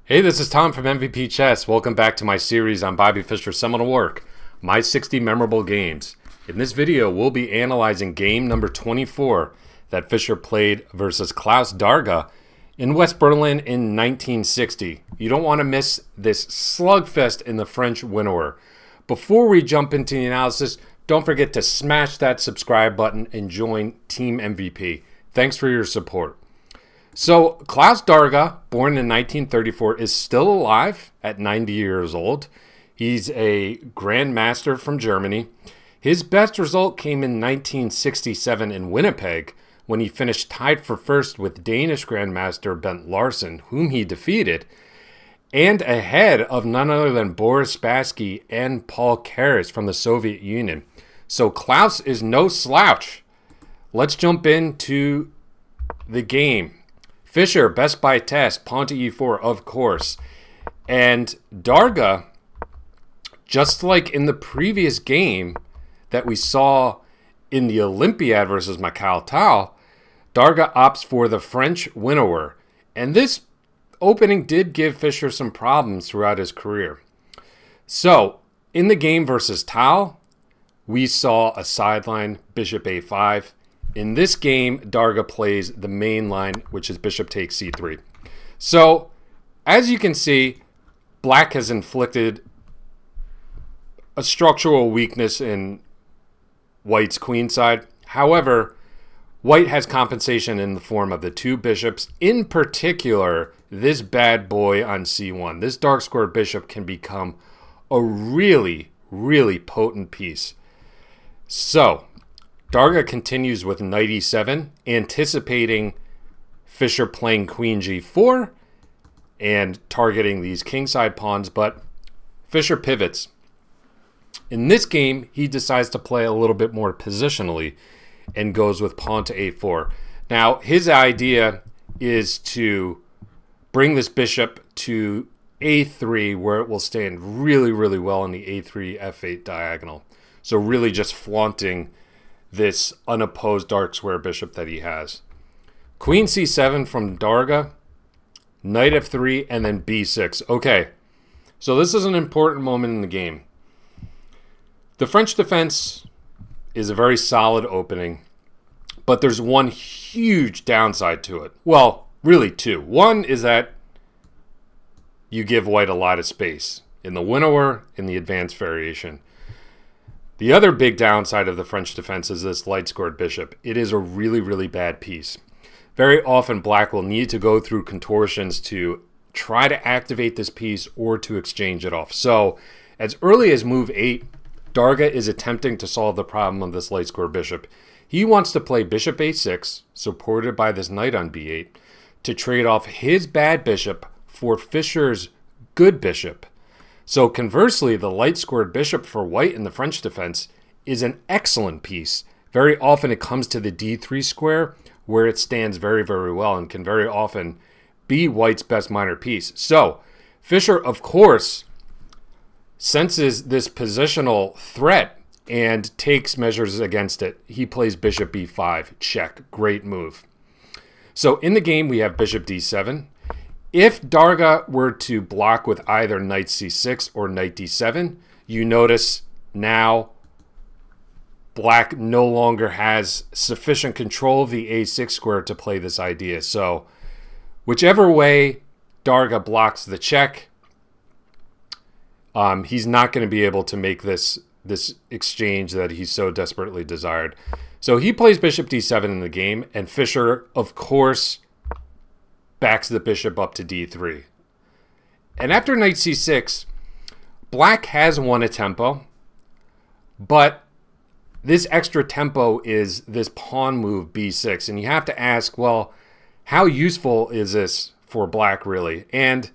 Hey, this is Tom from MVP Chess. Welcome back to my series on Bobby Fischer's seminal work, My 60 Memorable Games. In this video, we'll be analyzing game number 24 that Fischer played versus Klaus Darga in West Berlin in 1960. You don't want to miss this slugfest in the French Winawer. Before we jump into the analysis, don't forget to smash that subscribe button and join Team MVP. Thanks for your support. So, Klaus Darga, born in 1934, is still alive at 90 years old. He's a Grandmaster from Germany. His best result came in 1967 in Winnipeg, when he finished tied for first with Danish Grandmaster Bent Larsen, whom he defeated, and ahead of none other than Boris Spassky and Paul Keres from the Soviet Union. So, Klaus is no slouch. Let's jump into the game. Fischer, best by test, pawn to e4, of course. And Darga, just like in the previous game that we saw in the Olympiad versus Macau Tao, Darga opts for the French Winawer. And this opening did give Fischer some problems throughout his career. So, in the game versus Tao, we saw a sideline, bishop a5. In this game, Darga plays the main line, which is bishop takes c3. So, as you can see, Black has inflicted a structural weakness in White's queenside. However, White has compensation in the form of the two bishops. In particular, this bad boy on c1. This dark squared bishop can become a really, really potent piece. So, Darga continues with knight e7, anticipating Fischer playing queen g4 and targeting these kingside pawns, but Fischer pivots. In this game, he decides to play a little bit more positionally and goes with pawn to a4. Now, his idea is to bring this bishop to a3, where it will stand really, really well in the a3, f8 diagonal. So really just flaunting this unopposed dark square bishop that he has. Queen c7 from Darga, knight f3, and then b6. Okay, so this is an important moment in the game. The French defense is a very solid opening, but there's one huge downside to it. Well, really two. One is that you give White a lot of space in the Winawer, in the advanced variation. The other big downside of the French defense is this light squared bishop. It is a really, really bad piece. Very often, Black will need to go through contortions to try to activate this piece or to exchange it off. So, as early as move 8, Darga is attempting to solve the problem of this light squared bishop. He wants to play bishop a6, supported by this knight on b8, to trade off his bad bishop for Fischer's good bishop. So conversely, the light squared bishop for White in the French defense is an excellent piece. Very often it comes to the d3 square, where it stands very, very well and can very often be White's best minor piece. So Fischer, of course, senses this positional threat and takes measures against it. He plays bishop b5, check, great move. So in the game, we have bishop d7. If Darga were to block with either knight c6 or knight d7, you notice now Black no longer has sufficient control of the a6 square to play this idea. So whichever way Darga blocks the check, he's not going to be able to make this exchange that he so desperately desired. So he plays bishop d7 in the game, and Fischer, of course, backs the bishop up to d3. And after knight c6, Black has won a tempo, but this extra tempo is this pawn move b6. And you have to ask, well, how useful is this for Black really? And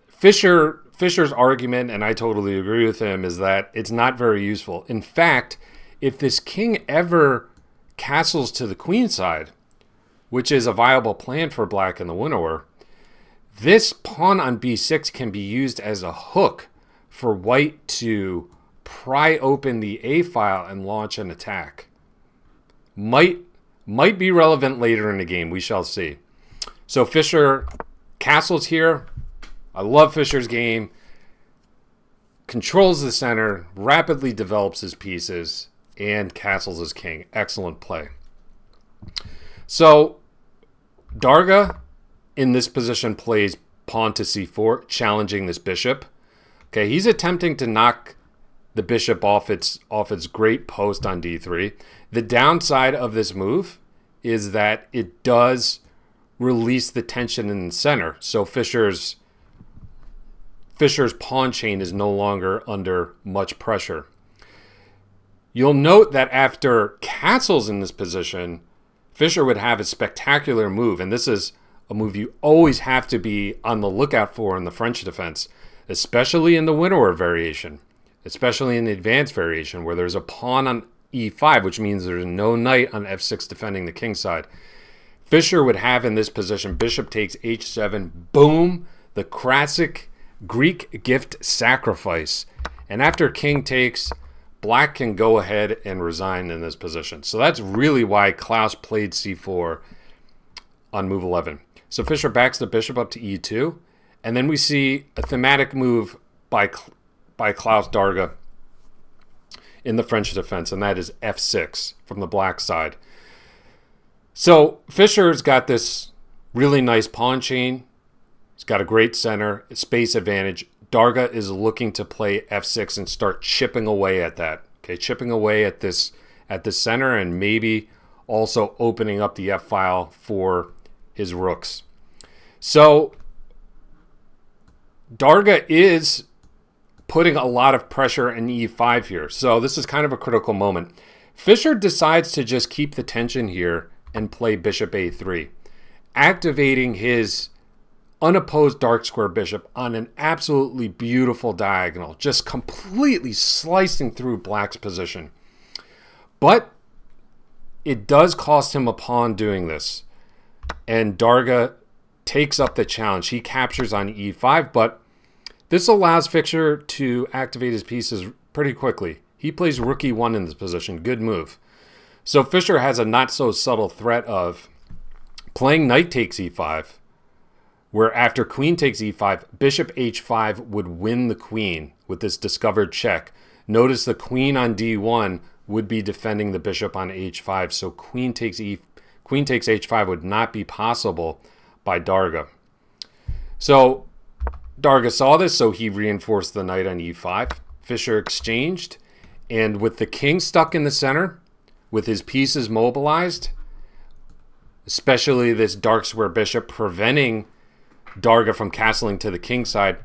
Fischer's argument, and I totally agree with him, is that it's not very useful. In fact, if this king ever castles to the queenside, which is a viable plan for Black in the Winawer, this pawn on b6 can be used as a hook for White to pry open the a file and launch an attack. Might be relevant later in the game. We shall see. So Fischer castles here. I love Fischer's game. Controls the center, rapidly develops his pieces, and castles his king. Excellent play. So Darga in this position plays pawn to c4, challenging this bishop. Okay, he's attempting to knock the bishop off its great post on d3. The downside of this move is that it does release the tension in the center. So Fischer's pawn chain is no longer under much pressure. You'll note that after castles in this position, Fischer would have a spectacular move, and this is a move you always have to be on the lookout for in the French defense, especially in the Winawer variation, especially in the advanced variation where there's a pawn on e5, which means there's no knight on f6 defending the king side. Fischer would have in this position, bishop takes h7, boom, the classic Greek gift sacrifice. And after king takes, black can go ahead and resign in this position. So that's really why Klaus played c4 on move 11. So Fischer backs the bishop up to e2, and then we see a thematic move by Klaus Darga in the French defense, and that is f6 from the black side. So Fischer's got this really nice pawn chain. He's got a great center, space advantage. Darga is looking to play f6 and start chipping away at that. Okay, chipping away at this center, and maybe also opening up the f-file for his rooks. So Darga is putting a lot of pressure in e5 here. So this is kind of a critical moment. Fischer decides to just keep the tension here and play bishop a3, activating his unopposed dark square bishop on an absolutely beautiful diagonal, just completely slicing through black's position. But it does cost him a pawn doing this, and Darga takes up the challenge. He captures on e5, but this allows Fischer to activate his pieces pretty quickly. He plays rook e1 in this position. Good move. So Fischer has a not so subtle threat of playing knight takes e5, where after queen takes e5, bishop h5 would win the queen with this discovered check. Notice the queen on d1 would be defending the bishop on h5, so queen takes h5 would not be possible by Darga. So Darga saw this, so he reinforced the knight on e5. Fischer exchanged, and with the king stuck in the center, with his pieces mobilized, especially this dark square bishop preventing Darga from castling to the king side,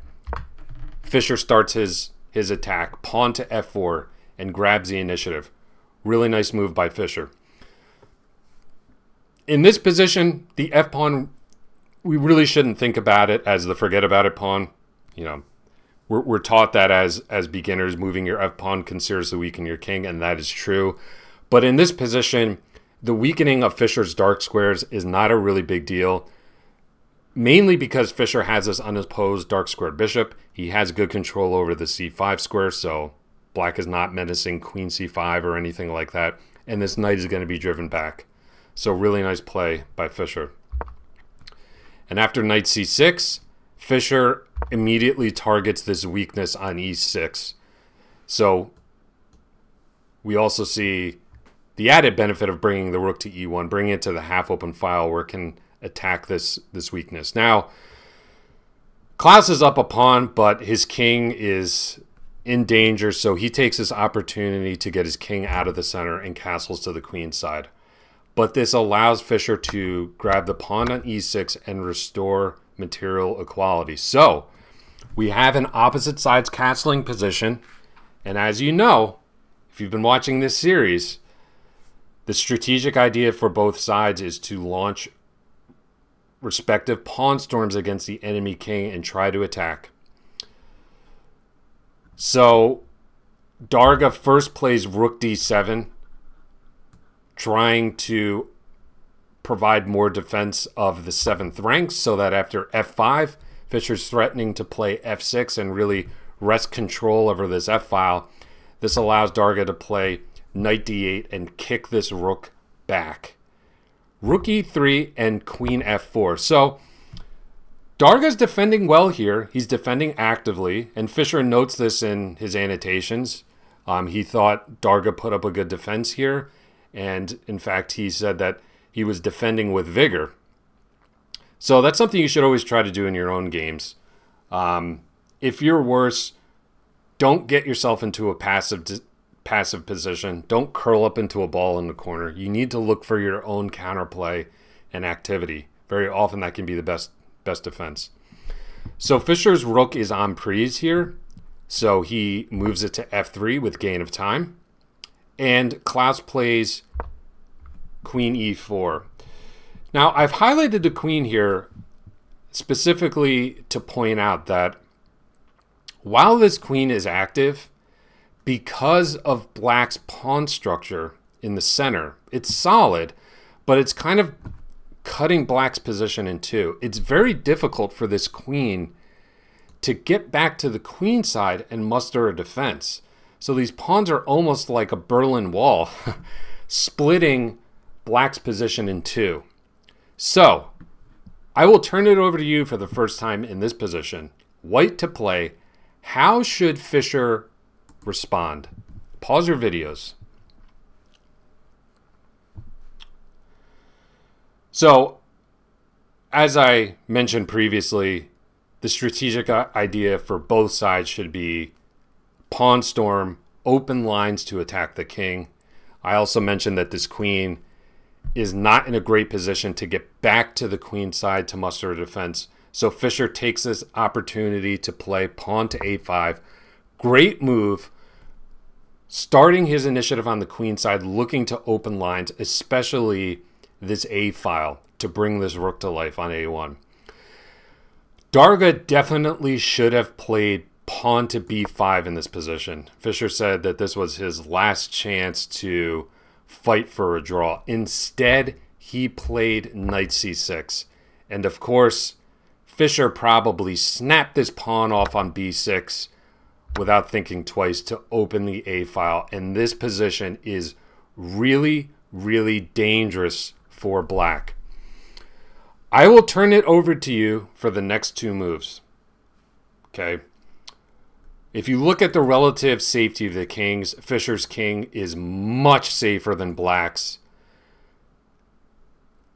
Fischer starts his attack, pawn to f4, and grabs the initiative. Really nice move by Fischer. In this position, the f-pawn, we really shouldn't think about it as the forget about it pawn. You know, we're taught that as beginners, moving your f-pawn can seriously weaken your king, and that is true. But in this position, the weakening of Fischer's dark squares is not a really big deal, mainly because Fischer has this unopposed dark squared bishop. He has good control over the c5 square, so black is not menacing queen c5 or anything like that, and this knight is going to be driven back. So really nice play by Fischer. And after knight c6, Fischer immediately targets this weakness on e6. So we also see the added benefit of bringing the rook to e1, bringing it to the half-open file where it can attack this weakness. Now, Klaus is up a pawn, but his king is in danger, so he takes this opportunity to get his king out of the center and castles to the queen side. But this allows Fischer to grab the pawn on e6 and restore material equality. So we have an opposite sides castling position, and as you know, if you've been watching this series, the strategic idea for both sides is to launch respective pawn storms against the enemy king and try to attack. So Darga first plays rook d7, trying to provide more defense of the 7th rank, so that after f5, Fischer's threatening to play f6 and really wrest control over this f-file. This allows Darga to play knight d8 and kick this rook back. Rook e3 and queen f4. So Darga's defending well here. He's defending actively, and Fischer notes this in his annotations. He thought Darga put up a good defense here, and in fact, he said that he was defending with vigor. So that's something you should always try to do in your own games. If you're worse, don't get yourself into a passive position. Don't curl up into a ball in the corner. You need to look for your own counterplay and activity. Very often that can be the best defense. So Fischer's rook is on pried here. So he moves it to f3 with gain of time. And Klaus plays queen e4. Now, I've highlighted the queen here specifically to point out that while this queen is active, because of black's pawn structure in the center, it's solid, but it's kind of cutting black's position in two. It's very difficult for this queen to get back to the queen side and muster a defense. So these pawns are almost like a Berlin Wall, splitting black's position in two. So I will turn it over to you for the first time in this position. White to play. How should Fischer respond? Pause your videos. So, as I mentioned previously, the strategic idea for both sides should be pawn storm, open lines to attack the king. I also mentioned that this queen is not in a great position to get back to the queen side to muster a defense. So Fischer takes this opportunity to play pawn to a5. Great move. Starting his initiative on the queen side, looking to open lines, especially this a file, to bring this rook to life on a1. Darga definitely should have played pawn to b5 in this position. Fischer said that this was his last chance to fight for a draw. Instead, he played knight c6. And of course, Fischer probably snapped this pawn off on b6 without thinking twice to open the a file. And this position is really, really dangerous for black. I will turn it over to you for the next two moves. Okay. If you look at the relative safety of the kings, Fischer's king is much safer than black's.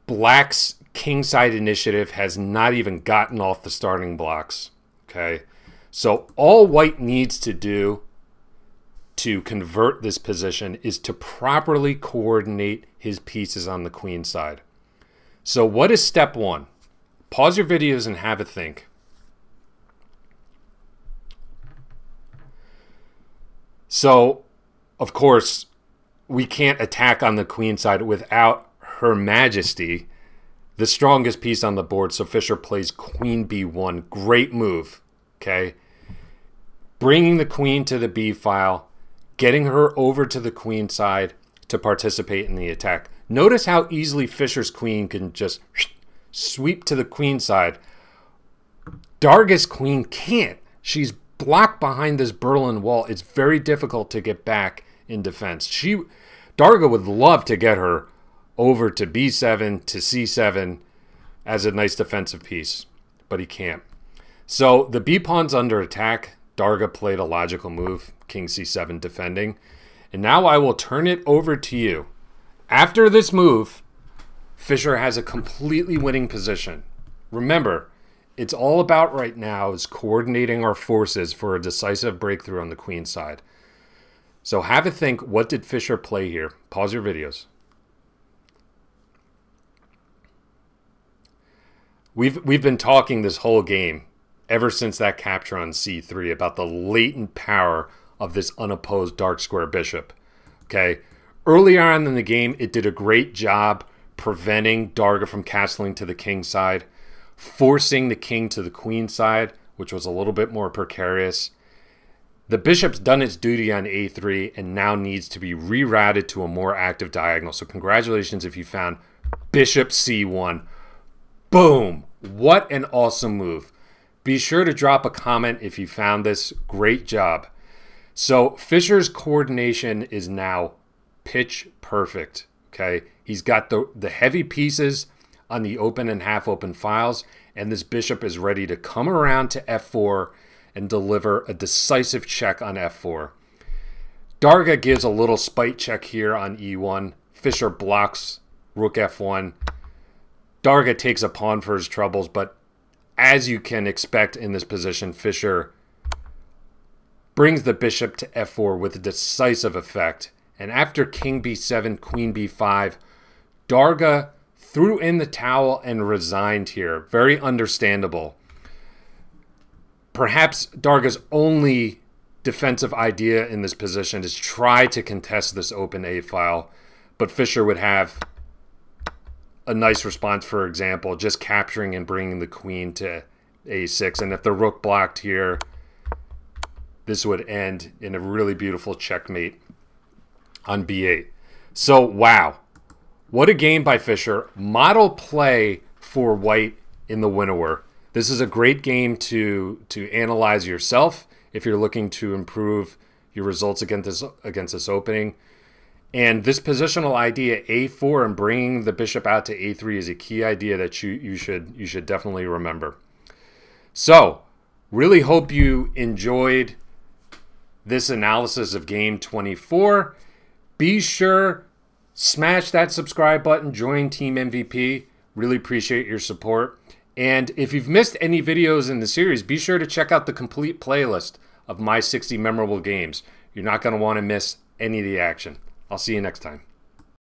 Black's kingside initiative has not even gotten off the starting blocks. Okay. So all white needs to do to convert this position is to properly coordinate his pieces on the queen side. So what is step one? Pause your videos and have a think. So, of course, we can't attack on the queen side without Her Majesty, the strongest piece on the board. So Fischer plays queen b1. Great move. Okay. Bringing the queen to the b file, getting her over to the queen side to participate in the attack. Notice how easily Fischer's queen can just sweep to the queen side. Darga's queen can't. She's blocked behind this Berlin Wall. It's very difficult to get back in defense. Darga would love to get her over to b7 to c7 as a nice defensive piece, but he can't. So the b pawn's under attack. Darga played a logical move, king c7 defending. And now I will turn it over to you. After this move, Fischer has a completely winning position. Remember, it's all about right now is coordinating our forces for a decisive breakthrough on the queen side. So have a think, what did Fischer play here? Pause your videos. We've been talking this whole game, ever since that capture on c3, about the latent power of this unopposed dark square bishop. Okay, earlier on in the game, it did a great job preventing Darga from castling to the king side, forcing the king to the queen side, which was a little bit more precarious. The bishop's done its duty on a3 and now needs to be rerouted to a more active diagonal. So congratulations if you found bishop c1. Boom! What an awesome move. Be sure to drop a comment if you found this. Great job. So Fischer's coordination is now pitch perfect. Okay, he's got the heavy pieces on the open and half open files, and this bishop is ready to come around to f4 and deliver a decisive check on f4. Darga gives a little spite check here on e1. Fischer blocks rook f1. Darga takes a pawn for his troubles, but as you can expect in this position, Fischer brings the bishop to f4 with a decisive effect. And after king b7, queen b5, Darga threw in the towel and resigned here. Very understandable. Perhaps Darga's only defensive idea in this position is try to contest this open a file, but Fischer would have a nice response, for example, just capturing and bringing the queen to a6. And if the rook blocked here, this would end in a really beautiful checkmate on b8. So, wow. What a game by Fischer. Model play for white in the Winawer. This is a great game to analyze yourself if you're looking to improve your results against this opening. And this positional idea, a4 and bringing the bishop out to a3, is a key idea that you should definitely remember. So, really hope you enjoyed this analysis of game 24. Be sure, smash that subscribe button, join Team MVP. Really appreciate your support. And if you've missed any videos in the series, be sure to check out the complete playlist of my 60 memorable games. You're not going to want to miss any of the action. I'll see you next time.